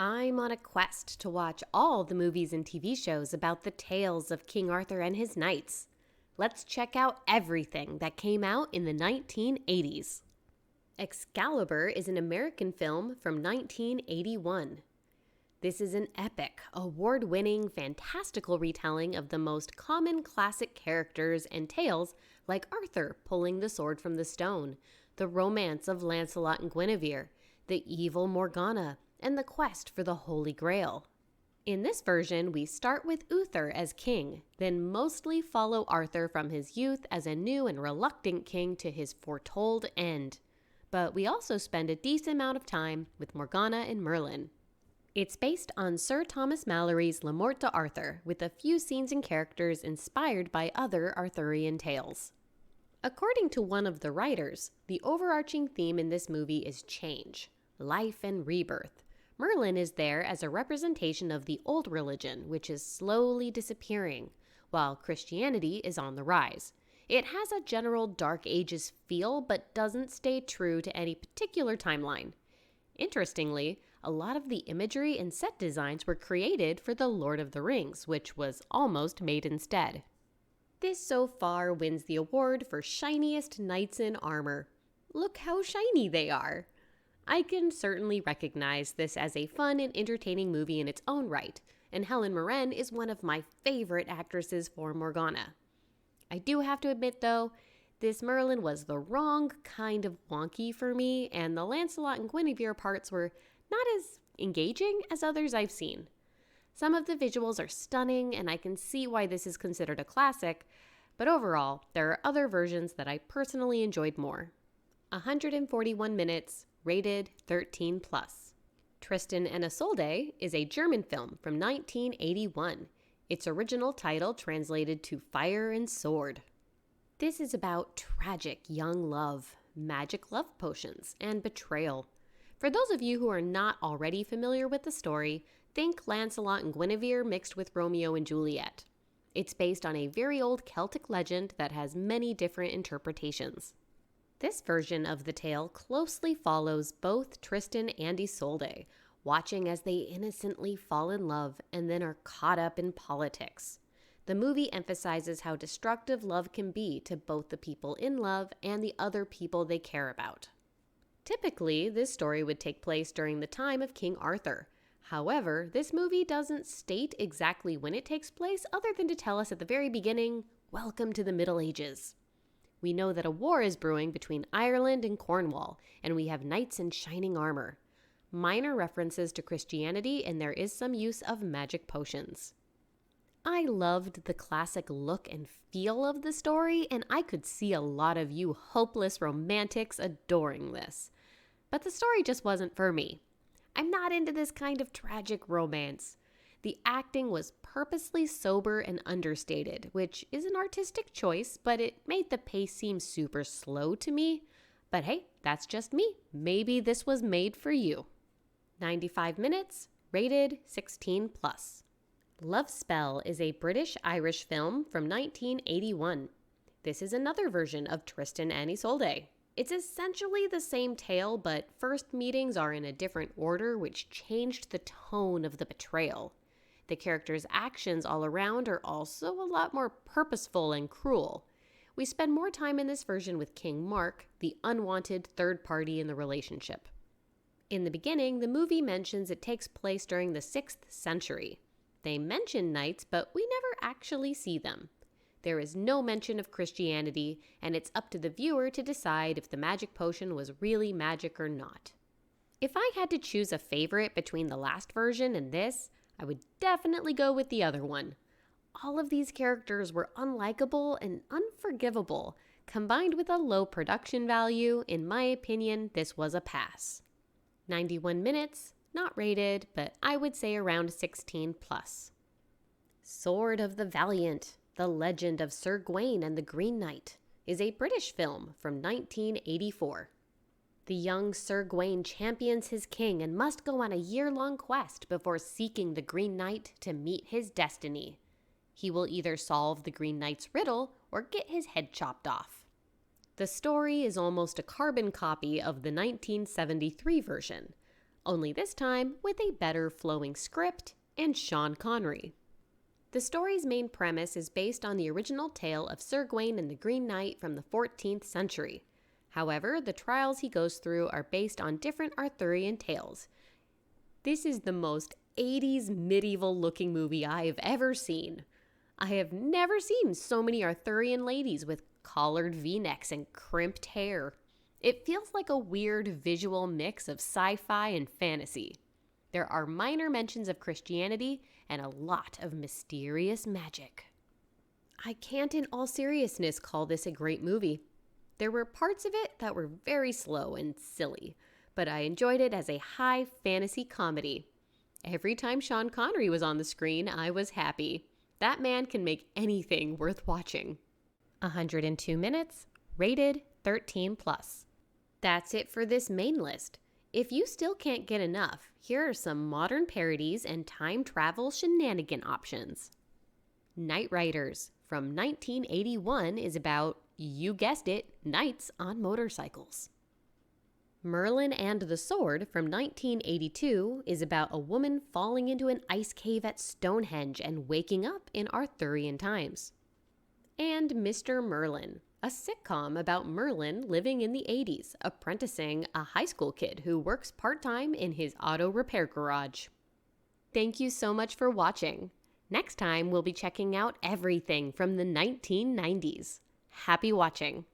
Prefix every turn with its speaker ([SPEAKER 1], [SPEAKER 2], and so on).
[SPEAKER 1] I'm on a quest to watch all the movies and TV shows about the tales of King Arthur and his knights. Let's check out everything that came out in the 1980s. Excalibur is an American film from 1981. This is an epic, award-winning, fantastical retelling of the most common classic characters and tales like Arthur pulling the sword from the stone, the romance of Lancelot and Guinevere, the evil Morgana, and the quest for the Holy Grail. In this version, we start with Uther as king, then mostly follow Arthur from his youth as a new and reluctant king to his foretold end. But we also spend a decent amount of time with Morgana and Merlin. It's based on Sir Thomas Malory's Le Morte d'Arthur, with a few scenes and characters inspired by other Arthurian tales. According to one of the writers, the overarching theme in this movie is change, life and rebirth. Merlin is there as a representation of the old religion, which is slowly disappearing, while Christianity is on the rise. It has a general Dark Ages feel, but doesn't stay true to any particular timeline. Interestingly, a lot of the imagery and set designs were created for The Lord of the Rings, which was almost made instead. This so far wins the award for shiniest knights in armor. Look how shiny they are! I can certainly recognize this as a fun and entertaining movie in its own right, and Helen Mirren is one of my favorite actresses for Morgana. I do have to admit, though, this Merlin was the wrong kind of wonky for me, and the Lancelot and Guinevere parts were not as engaging as others I've seen. Some of the visuals are stunning, and I can see why this is considered a classic, but overall, there are other versions that I personally enjoyed more. 141 minutes, rated 13+. Tristan and Isolde is a German film from 1981. Its original title translated to Fire and Sword. This is about tragic young love, magic love potions, and betrayal. For those of you who are not already familiar with the story, think Lancelot and Guinevere mixed with Romeo and Juliet. It's based on a very old Celtic legend that has many different interpretations. This version of the tale closely follows both Tristan and Isolde, watching as they innocently fall in love and then are caught up in politics. The movie emphasizes how destructive love can be to both the people in love and the other people they care about. Typically, this story would take place during the time of King Arthur. However, this movie doesn't state exactly when it takes place other than to tell us at the very beginning, welcome to the Middle Ages. We know that a war is brewing between Ireland and Cornwall, and we have knights in shining armor. Minor references to Christianity, and there is some use of magic potions. I loved the classic look and feel of the story, and I could see a lot of you hopeless romantics adoring this. But the story just wasn't for me. I'm not into this kind of tragic romance. The acting was purposely sober and understated, which is an artistic choice, but it made the pace seem super slow to me. But hey, that's just me. Maybe this was made for you. 95 minutes, rated 16+. Lovespell is a British-Irish film from 1981. This is another version of Tristan and Isolde. It's essentially the same tale, but first meetings are in a different order, which changed the tone of the betrayal. The characters' actions all around are also a lot more purposeful and cruel. We spend more time in this version with King Mark, the unwanted third party in the relationship. In the beginning, the movie mentions it takes place during the 6th century. They mention knights, but we never actually see them. There is no mention of Christianity, and it's up to the viewer to decide if the magic potion was really magic or not. If I had to choose a favorite between the last version and this, I would definitely go with the other one. All of these characters were unlikable and unforgivable. Combined with a low production value, in my opinion, this was a pass. 91 minutes, not rated, but I would say around 16+. Sword of the Valiant, The Legend of Sir Gawain and the Green Knight, is a British film from 1984. The young Sir Gawain champions his king and must go on a year-long quest before seeking the Green Knight to meet his destiny. He will either solve the Green Knight's riddle or get his head chopped off. The story is almost a carbon copy of the 1973 version. only this time with a better flowing script and Sean Connery. The story's main premise is based on the original tale of Sir Gawain and the Green Knight from the 14th century. However, the trials he goes through are based on different Arthurian tales. This is the most 80s medieval-looking movie I have ever seen. I have never seen so many Arthurian ladies with collared V-necks and crimped hair. It feels like a weird visual mix of sci-fi and fantasy. There are minor mentions of Christianity and a lot of mysterious magic. I can't in all seriousness call this a great movie. There were parts of it that were very slow and silly, but I enjoyed it as a high fantasy comedy. Every time Sean Connery was on the screen, I was happy. That man can make anything worth watching. 102 minutes, rated 13+. That's it for this main list. If you still can't get enough, here are some modern parodies and time travel shenanigan options. Knight Riders from 1981 is about, you guessed it, knights on motorcycles. Merlin and the Sword from 1982 is about a woman falling into an ice cave at Stonehenge and waking up in Arthurian times. And Mr. Merlin, a sitcom about Merlin living in the 80s, apprenticing a high school kid who works part-time in his auto repair garage. Thank you so much for watching. Next time, we'll be checking out everything from the 1990s. Happy watching!